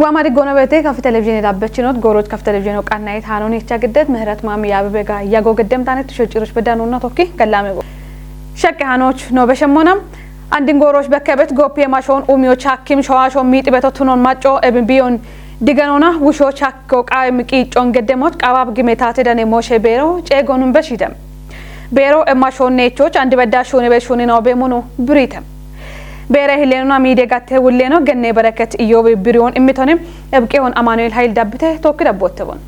وامر گونویتی کاف تلویزیونی دابچینات گورود کاف تلویزیونی قنایت هانونی چاگدت مهرت مامی یاببگا یاگو قدم تانت تشوچیروش بدانونا توکی کلامه شک هانوچ نوبشمونم عندن گوروش بکبت گوپی ماشون اومیو چاکیم شواشون میت بتاتونون ماچو ابن بیون دیگانونا وشو چاکو قایم کیچون قدموت قواب گمیتات دنی موشه بیرو چگونم بشیدم بیرو ماشون نیچوچ عندي بداشوني بشوني نوبمونو بريتم بيره هلينونا ميدي غاته ولينو گني بركت ايوب بريون اميتونم ابقيون امانويل هايل دبته توك دبوتبون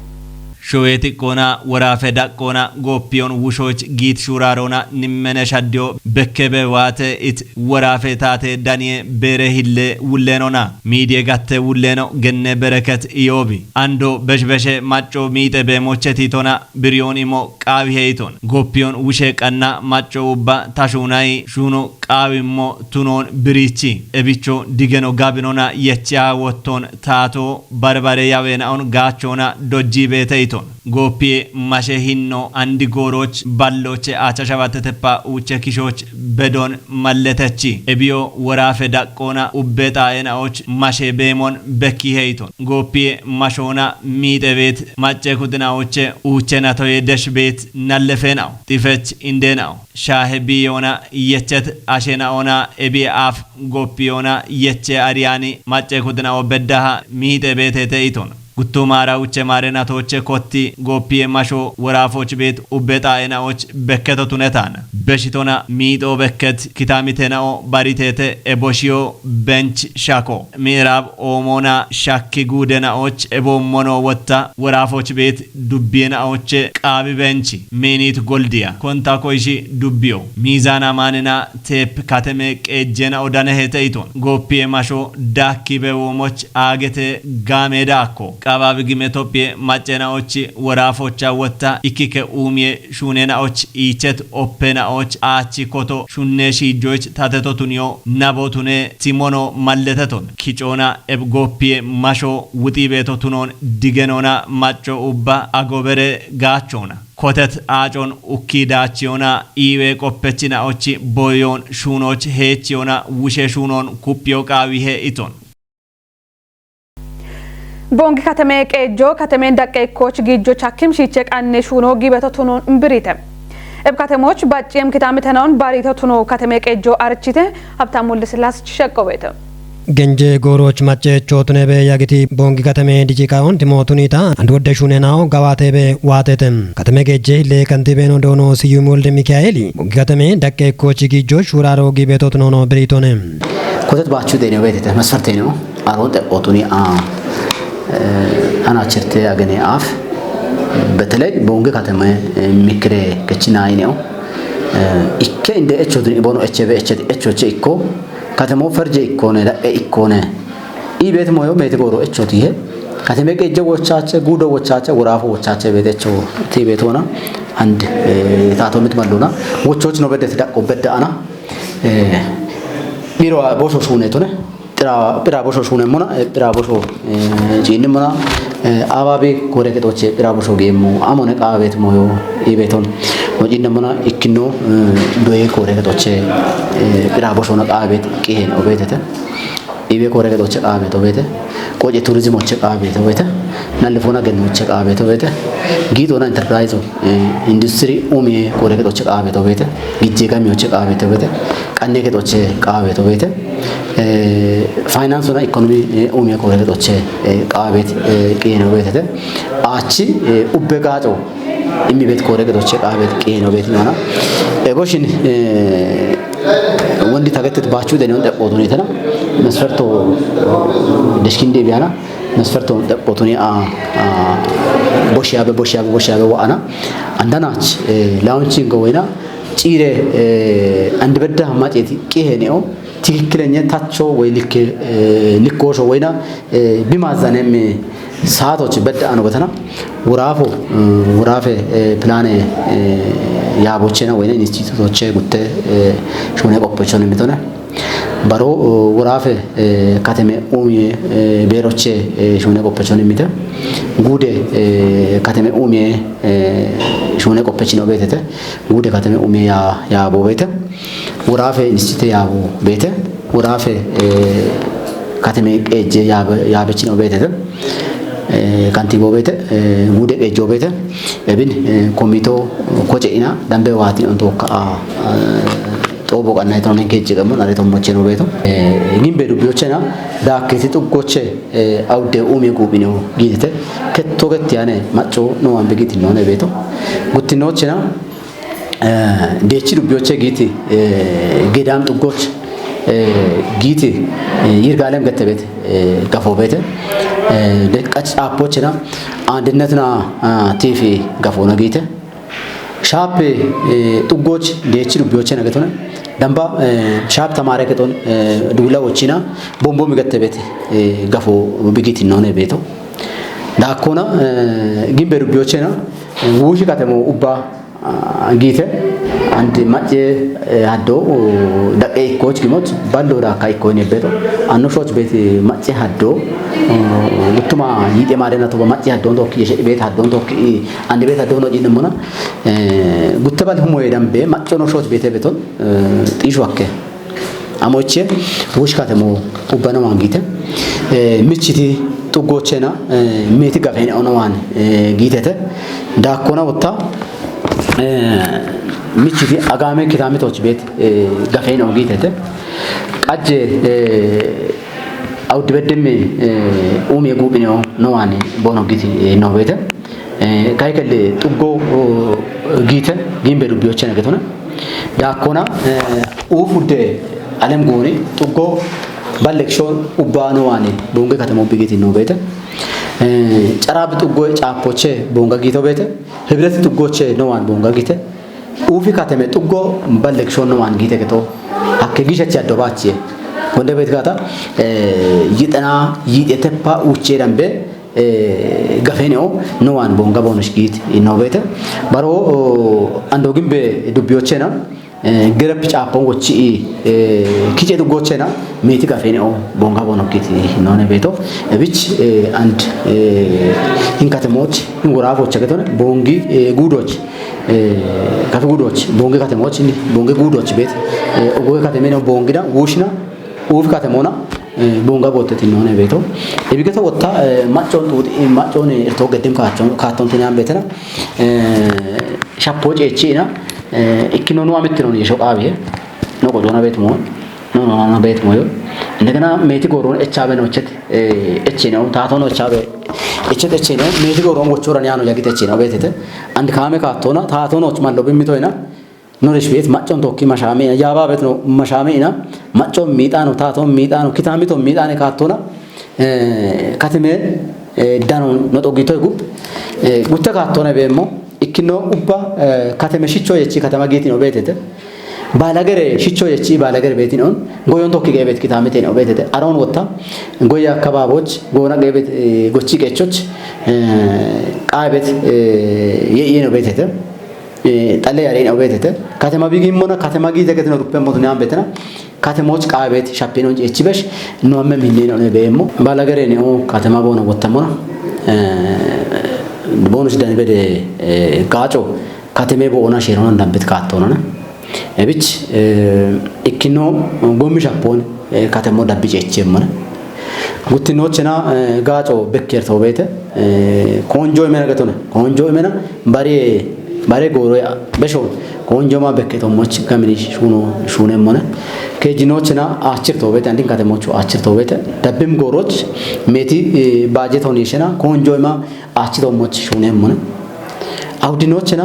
شويتي كونا ورافدا كونا غوبيون وشوچ گيت شورارونا نمنه شديو بكبه واته ات ورافيتات داني بيره هله ولينونا ميدي غاته ولينو گني بركت ايوبي اندو بشبشه ماچو ميته بموچتي تونا بريون ايمو قاوي هيتون غوبيون وشه قنا ماچو با تاشوناي شونو قاوي مو تونون بريچي ابيچو ديگنو گابينونا يچا وتون تاتو بربره ياوينا اون گاچونا دوجي بيتي Gopi mashehinno andi goroch balloche acha shabatetepa uche kishoch bedon malletechi ebio warafe daqqona ubbeta enaoch mashe bemon bekki heiton gopi mashona midebet mache kudnaoche uche natoye deshbet nallefenao tifech indenao shahebiyona yechet ashenaona ebi af gopiona yeche ariani mache kudnao beddaha midebetete iton Guttumara uche marena toche kotti gopie masho warafoch bet ubeta enaoch bekketo tunetan beshitona mido bekket kitamitena baritete eboshio bench shako mirab omona shakki gudena och ebomono wotta warafoch bet dubbena oche qabi benchi menit goldia konta koishi dubbio mizana manena tep kateme ejena odane heteiton gopie masho dakki bewomoch agete gamedako Kabab gimetopie machena ochi warafocha wata ikike umie shunena och ichet opena och achi koto shunne shijoch tatetotunio nabotune timono malleteton kichona ebgopie masho wutibetotunon digenona macho ubba agobere gachona Kotet ajon ukidachiona iwe kopechina ochi boyon shunoch hechiona wushe shunon kupio kawihe iton Bongi katame kejo katame dakke coach gijo chakim shichek anne shuno gibeto tunon mbirite eb katamoch baciem kitametenon barito tuno katame kejo archite habtamul slas shekobete Genje goroch mache chotnebe yagiti bongi katame dijikaon timotunita andwode shunenao gawatebe watetem katame geje le kantibeno dono siyumulde mikaeli bongi katame dakke coach gijo shuraro gibeto tuno britonem kotet bachu dene wetete masfarteno arote otuni أنا أشرت أغني عاف بتلاقي بونج كاتمه مكره كتشناينيو إكّه إنده أشودني يبونو أشبه أشود إكّو كاتمه فرج إكّونه لا إكّونه إيبت مويو بيت بورو أشوديه كاتمه كيجو وشاچه غودو وشاچه ورافو وشاچه بيت أشو تي بيتونا عند تاتو متملونا وشوچ نو بيت تدا كوبت أنا ميرو بوشو شونه تونه Pirabosho shune mona pirabosho jinne mona ababe koreke toche pirabosho gemu amone qaabet moyo ibeton jinne mona ikkinno doye koreke toche pirabosho na qaabet qehen obetete ibe koreke toche qaabet obete koje tourism oche qaabet obete nalfona genu oche qaabet obete gidona enterprise industry umi koreke toche qaabet obete gijjega mi oche qaabet obete qanne ke toche qaabet obete finance እና ኢኮኖሚ ኡሚያ ኮረዶች ቃቤት ቄኖ ቤተተ አቺ ኡበጋጮ ኢሚቤት ኮረዶች ቃቤት ቄኖ ቤት ነውና ኤቦሽን ወንዲ ታገተት ባቹ ደነው ጠቆቱን የተና መስፈርቶ ደሽኪንዴ ቢያና መስፈርቶ ጠቆቱን ቦሽያበ ዋና አንዳናች ላውንቺንግ ወይና ጪሬ አንድ በዳ ማጨቲ ቄሄኔው ትክክለኛ ታቾ ወይ ልኮሾ ወይና ቢማዛነም ሰዓቶች በዳአኖ በተና ወራፌ ፕላኔ ያቦቼና ወይና ኢንስቲትዩቶች ጉተ ሾነ ቆፖቾን የሚተና ባሮ ወራፌ ካተሜ ኡሚ ቤሮቼ ሾነ ቆፖቾን የሚተ ጉዴ ካተሜ ኡሚ ሾነ ቆፖቺኖ ቤተተ ጉዴ ካተሜ ኡሚ ያቦ ቤተ ወራፌ ኢንስቲትዩት ያቦ ቤተ ወራፌ katame qeejje yaabechi no beete kantibo beete gude qeejjo beete ebin komito koce'ina dambe waati on tokka xobo qannay ton men keejje gamon are ton moche no beeto gimbe dubbiyochena daaketi xuggoche awde umi gubino gidete ketto gettiyane macco no ambe giti no ne beeto guttinochena dechi dubbiyoche giti gedam xuggoche giti ይርጋለም ገተቤት ገፎ ቤት ለቀጭ አፖችና አንድነትና ቲቪ ገፎ ነው ጌተ ሻፕ ጥጎች ዴች ዱቢዮች ነገቶነ ደምባ ሻፕ ተማረ ከቶን ዱላዎችና ቦምቦ ገተቤት ገፎ ቢጊት ነው ነው ቤቶ ዳኮና ግንበ ዱቢዮችና ውሽ ከተሞ ኡባ ጌተ አንድ ማጭ አዶ ደቀ ኢኮች ግሞት ባሎራ ካይኮን የበቶ አንሾች ቤት ማጭ አዶ ጉቱማ ይጤ ማደናቶ በማጭ አዶ ዶክ ቤት አዶ ዶክ አንድ ቤት አዶ ነው ዲነሞና ጉተባል ሁሞ የደምቤ ማጭ ኖሾች ቤት ቤቶን ጢሹ አከ አሞቼ ውሽ ከተሞ ኡባና ማንጊተ ምችቲ ጥጎቼና ሜቲ ጋፈን ኦነዋን ጊተተ ዳኮና ወጣ michiti agame kitamitoch bet gafein ogitete qajje awd bedeme umi gubino nowani bonogiti no bete kaykelle tuggo gite gimbe dubbiyoche nagetona dakona ufude alem goni tuggo balleksho ubano wani bonge katamo bigiti no bete ጨራብ ጥጎ ጫፖቼ ቦንጋ ጊቶ ቤተ ህብረት ጥጎቼ ነዋን ቦንጋ ጊተ ኡፊ ካተመ ጥጎ ባለክሾ ነዋን ጊተ ከቶ አከ ጊሸች ያደባቼ ወንደ ቤት ጋታ ይጠና ይጤተፓ ኡቼ ደምበ ገፈኔው ነዋን ቦንጋ ቦንሽ ጊት ነው ቤተ ባሮ አንዶ ግንበ ዱቢዮቼና ገረፕ ጫፖን ወጪ ኪቼ ጥጎቼና ሜቲ ገፈኔው ቦንጋ ቦኖኪት ነው ነው ቤቶ እብች አንድ ኢንካተሞች ኢንጎራፎች ከተነ ቦንጊ ጉዶች ካፈ ጉዶች ቦንጊ ካተሞች ቦንጊ ጉዶች ቤት ኦጎ ካተሜ ነው ቦንጊዳ ውሽና ኡፍ ካተሞና ቦንጋ ቦተት ነው ነው ቤቶ እቢገተ ወጣ ማጮን ጡት ማጮን እርቶ ገደም ካቶን ተኛም ቤተና ሻፖጭ እቺና ኢኪኖኑ አመት ነው የሾቃቤ ነው ቆዶና ቤት ሞ ነው ቤት ሞ እንደገና ሜቲ ጎሮን እቻበ ነው እቸት እቺ ነው ታቶ ነው እቻበ እቸት እቺ ነው ሜቲ ጎሮን ወቾራን ያኖ ያግተ እቺ ነው ቤተተ አንድ ካሜ ካቶና ታቶ ነው ማለው በሚቶይና ኖርሽ ቤት ማጮን ቶኪ ማሻሜ ያባ ቤት ነው ማሻሜና ማጮን ሚጣ ነው ታቶ ሚጣ ነው ኪታሚቶ ሚጣ ነው ካቶና ካተሜ ዳኖ ነው ጦጊቶ ጉብ ጉተ ካቶና ቤሞ ኢኪኖ ኡባ ካተሜ ሽቾ የቺ ከተማ ጌቲ ነው ቤተተ ባላገር ሽቾ የቺ ባላገር ቤቲ ነው ጎዮን ቶኪ ገቤት ኪታሚቴ ነው ቤተተ አሮን ወጣ ጎያ አካባቦች ጎና ገቤት ጎቺ ቀቾች ቃቤት የየ ነው ቤተተ ጠለ ያሬ ነው ቤተተ ከተማ ቢጊም ሆነ ከተማ ጊዜ ገት ነው ሩፐ ሞት ነው ቤተና ከተሞች ቃቤት ሻፔ ነው እቺ በሽ ነው አመም ይኔ ነው በየሞ ባላገር ነው ከተማ ቦነ ወተሞ ነው ቦኑስ ዳን በደ ጋጮ ከተሜ ቦና ሼሮን እንዳንበት ካቶና እብች ኢኪኖ ጎሚ ሻፖን ከተሞ ዳብጭ እቺም ነው ጉትኖችና ጋጮ በከር ተው ቤተ ኮንጆ የመረገተው ነው ኮንጆ የመና ባሬ ጎሮ በሾ ኮንጆማ በከቶሞች ከሚኒሽ ሹኔም ሆነ ከጂኖችና አችር ተው ቤተ አንዲን ከተሞቹ አችር ተው ቤተ ደብም ጎሮች ሜቲ ባጀት ሆነሽና ኮንጆማ አችቶሞች ሹኔም ሆነ አውዲኖችና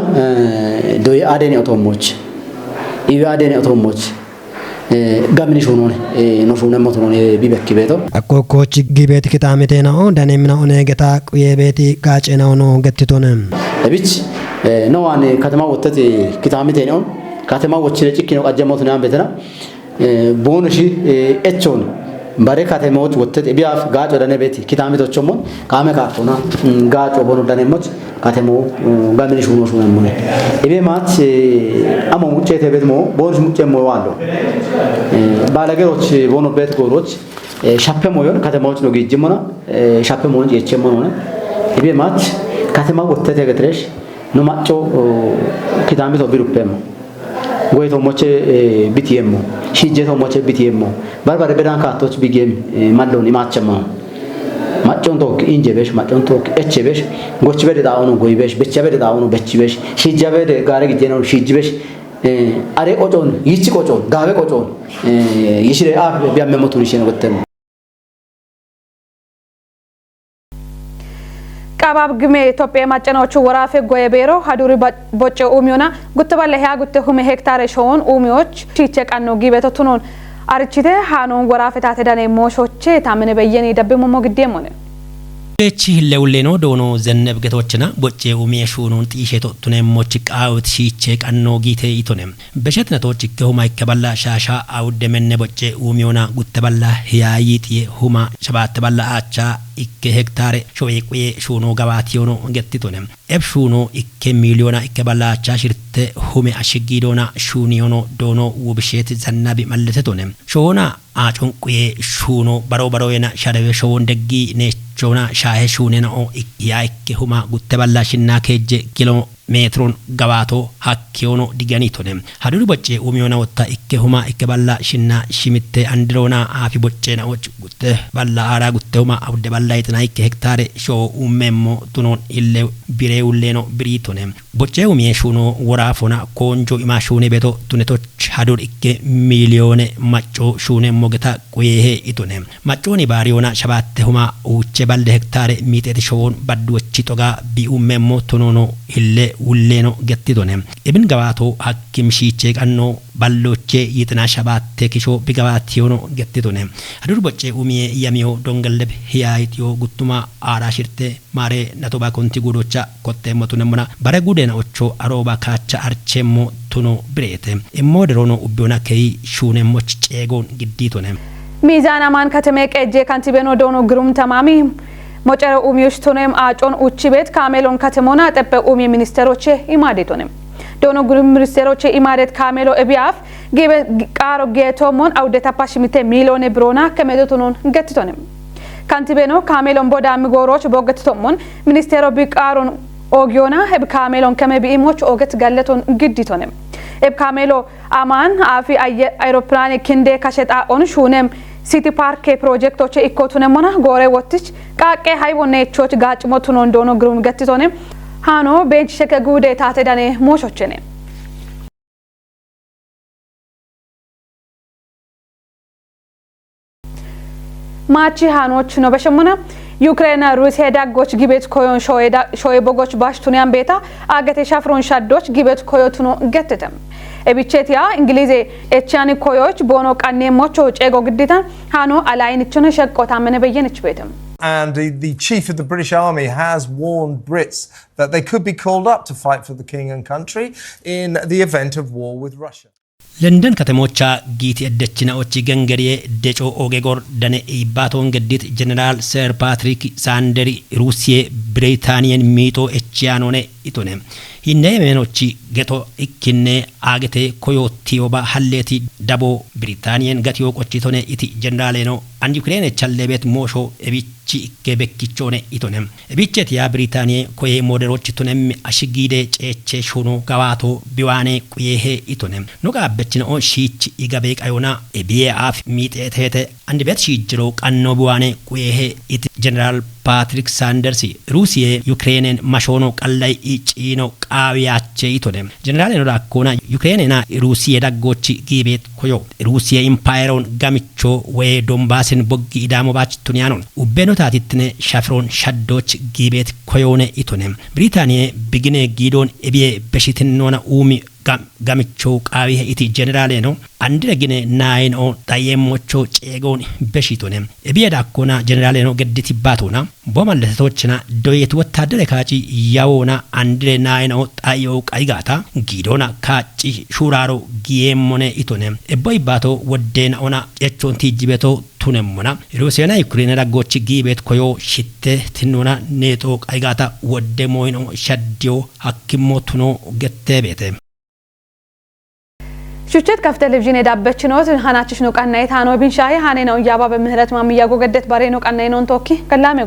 ዶይ አደን አውቶሞች ኢቪ አደን አውቶሞች ጋምኒ ሹኖ ነው ሹኔም ሞት ነው ቢበክ ቤቶ አኮኮች ጊቤት ኪታሜቴ ነው ዳኔምና ኦነ ገታ የቤቲ ጋጨናው ነው ገትቶነ እብች ነው አነ ከተማ ወተት ኪታሜቴ ነው ከተማ ወችለ ጭኪ ነው ቀጀሞት ነው ቤተና ቦንሺ እቾን ባሬ ከተማዎች ወተት ቢያፍ ጋጮ ደነ ቤት ኪታሜቶችሞን ካመ ካቶና ጋጮ ቦኑ ደነሞች ከተሞ ጋምኒ ሹኖ ነው እቤ ማት አሞ ሙጬ ተቤት ሞ ቦንሽ ሙጬ ሞ ዋሎ ባላገሮች ቦኑ ቤት ጎሮች ሻፔ ሞዮን ከተማዎች ነው ጊጅሞና ሻፔ ሞን የቸሞ ነው እቤ ማት ከተማ ወተት ገትረሽ ነው ማጮ ኪታሜቶ ቢሩፔም ጎይቶ ሞቼ ቢቲየሞ ሺጄቶ ሞቼ ቢቲየሞ በርበሬ በዳን ካቶች ቢጌም ማለውን ይማቸማ ማጮን ቶክ ኢንጀቤሽ ማጮን ቶክ ኤችቤሽ ጎች በደ ዳውኑ ጎይቤሽ በቸ በደ ዳውኑ በችቤሽ ሺጀ በደ ጋረ ጊዜነው ሺጅቤሽ አሬ ቆጮን ይቺ ቆጮን ጋቤ ቆጮን ይሽሬ አፍ ቢያመመቱን ይሽነ ወተም ቀባብ ግሜ ኢትዮጵያ ማጨናዎቹ ወራፌ ጎየቤሮ ሀዱሪ ቦጨ ኡሚዮና ጉተባለ ያ ጉተ ሁሜ ሄክታር ሾን ኡሚዎች ቺቼ ቀኖ ጊቤቶቱኖን አርቺቴ ሃኖን ወራፌ ታተዳኔ ሞሾቼ ታመነ በየኔ ደብሞ ሞግዴም ሆነ እቺ ለውሌኖ ዶኖ ዘነብ ገቶችና ቦጨ ኡሚየሹኑን ጢሼቶ ቱነሞች ቃውት ሺቼ ቀኖ ጊቴ ኢቶነም በሸትነቶች ከሁማ ይከባላ ሻሻ አውደመነ ቦጨ ኡሚዮና ጉተባላ ህያይት የሁማ ሸባት ባላ አቻ ikke hektare shoye shuno gabationo gettitone eb shuno ikke miliona ikke balacha shirte hume ashigidona shuniono dono wubshet zannabi malletetone shona achon quye shuno baro yena shadawe shon deggi ne chona shahe shunena o ya ikke huma gutte ballashinna keje kilo metron gabato hakkiono diganitone haduru bocce umiona wotta ikke huma ikke balla shinna shimitte androna afi bocce na och gutte balla ara gutte huma abde balla itna ikke hektare sho umemmo tunon ille bire ulleno britone bocce umie shuno worafona konjo ima shune beto tuneto hadur ikke milione macco shune mogeta quyehe itone macconi bariona shabatte huma ucce balle hektare mitete shon badducci toga bi umemmo tunono ille ulleno gettidone ibn gabato hakkim shiche qanno balloche yitna shabatte kisho bigabationo gettidone hadur bocce umie yamio dongalleb hiyayityo guttuma ara shirte mare natoba konti gudocha kotte motunemona bare gudena ocho aroba kacha archemmo tuno brete immoderono ubbiona kei shune moch cegon gidditone ሚዛን አማን ከተሜ ቀጄ ካንቲቤኖ ዶኖ ግሩም ተማሚ ሞጨረ ኡሚዮች ቶኔም አጮን ኡቺ ቤት ካሜሎን ከተሞና ጠበ ኡሚ ሚኒስተሮቼ ኢማዴቶኔም ዶኖ ግሩም ሚኒስተሮቼ ኢማዴት ካሜሎ እቢያፍ ጊበ ቃሮ ጌቶሞን አውደታ ፓሽሚቴ ሚሊዮን ብሮና ከመዶቶኖን ገትቶኔም ካንቲቤኖ ካሜሎን ቦዳ ሚጎሮች ቦገትቶሞን ሚኒስተሮ ቢቃሮን ኦጊዮና ሄብ ካሜሎን ከመቢኢሞች ኦገት ጋለቶን ግዲቶኔም ሄብ ካሜሎ አማን አፊ አይሮፕላን ክንዴ ካሸጣ ኦን ሹኔም ሲቲ ፓርክ ፕሮጀክቶች ኢኮቱነሞና ጎሬ ወትች ቃቄ ሃይቦኔቾች ጋጭሞቱን እንደሆነ ግሩም ገትቶኔ ሃኖ ቤንች ሸከ ጉዴ ታተዳኔ ሞሾችኔ ማቺ ሃኖች ነው በሸሞና ዩክሬን ሩሲያ ዳጎች ጊቤት ኮዮን ሾይ ቦጎች ባሽቱኒያን ቤታ አገቴ ሻፍሮን ሻዶች ጊቤት ኮዮቱኖ ገትተም ኤቢቼቲያ እንግሊዜ ኤቻኒ ኮዮች ቦኖ ቃኔ ሞቾ ጨጎ ግዲታን ሃኖ አላይንቹነ ሸቆታ መነበየንች ቤተም And the chief of the British Army has warned Brits that they could be called up to fight for the king and country in the event of war with Russia. ለንደን ከተሞቻ ጊቲ እደችና ኦቺ ገንገሪዬ ደጮ ኦጌጎር ደነ ኢባቶን ገዲት ጀነራል ሰር ፓትሪክ ሳንደሪ ሩሲያ ብሪታኒያን ሚቶ ኤቺያኖኔ ኢቶኔ ሂነ ሜኖቺ ገቶ ኢኪኔ አገቴ ኮዮቲዮባ ሀሌቲ ዳቦ ብሪታኒያን ገቲዮ ቆቺቶኔ ኢቲ ጀነራሌኖ አንድ ዩክሬን ቻለቤት ሞሾ ኤቢቺ ገበኪቾኔ ኢቶኔ ኤቢቼት ያ ብሪታኒያ ኮዬ ሞዴሎች ቶኔም አሽጊዴ ጨቼ ሾኖ ጋዋቶ ቢዋኔ ቁዬሄ ኢቶኔ ኑጋ በችነኦ ሺች ኢጋቤ ቃዮና ኤቢኤ አፍ ሚጤቴቴ አንድ ቤት ሺጅሮ ቃኖ ቢዋኔ ቁዬሄ ኢቲ ጀነራል ፓትሪክ ሳንደርስ ሩሲያ ዩክሬንን ማሾኖ ቀላይ ኢጪኖ ቃዊያቼ ኢቶኔ ጀነራል ነው ዳኮና ዩክሬንና ሩሲያ ዳጎች ጊቤት ኮዮ ሩሲያ ኢምፓየሮን ጋሚቾ ወይ ዶንባስን ቦጊ ኢዳሞ ባች ቱኒያኖን ኡቤኖ ታቲትነ ሻፍሮን ሻዶች ጊቤት ኮዮኔ ኢቶኔ ብሪታኒያ ቢግኔ ጊዶን ኤቢኤ በሽትኖና ኡሚ ጋሚቾ ቃዊሄ ኢቲ ጀነራል ነው አንድ ለግነ ናይን ኦ ታየሞቾ ጨጎን በሽቶኔ ኤቢኤ ዳኮና ጀነራል ነው ገድት ይባቶና ቦማለቶችና ዶየት ወታደር ካጪ ያውና አንድ ለናይን ኦ ታየው ቃይጋታ ጊዶና ካጪ ሹራሮ ጊየሞኔ ኢቶኔ ኤቦይ ባቶ ወደና ኦና ኤቾን ቲጅቤቶ ቱነሞና ሩሲያና ዩክሬን ዳጎች ጊቤት ኮዮ ሽቴ ትኖና ኔቶ ቃይጋታ ወደሞይኖ ሻዲዮ ሐኪሞ ቱኖ ገተቤተ ሹቸት ከፍ ቴሌቪዥን የዳበች ነው ሃናችሽ ነው ቃናይታ ነው ቢንሻይ ሃኔ ነው ያባ በምህረት ማም ያጎገደት ባሬ ነው ቃናይ ነው ቶኪ ከላሜ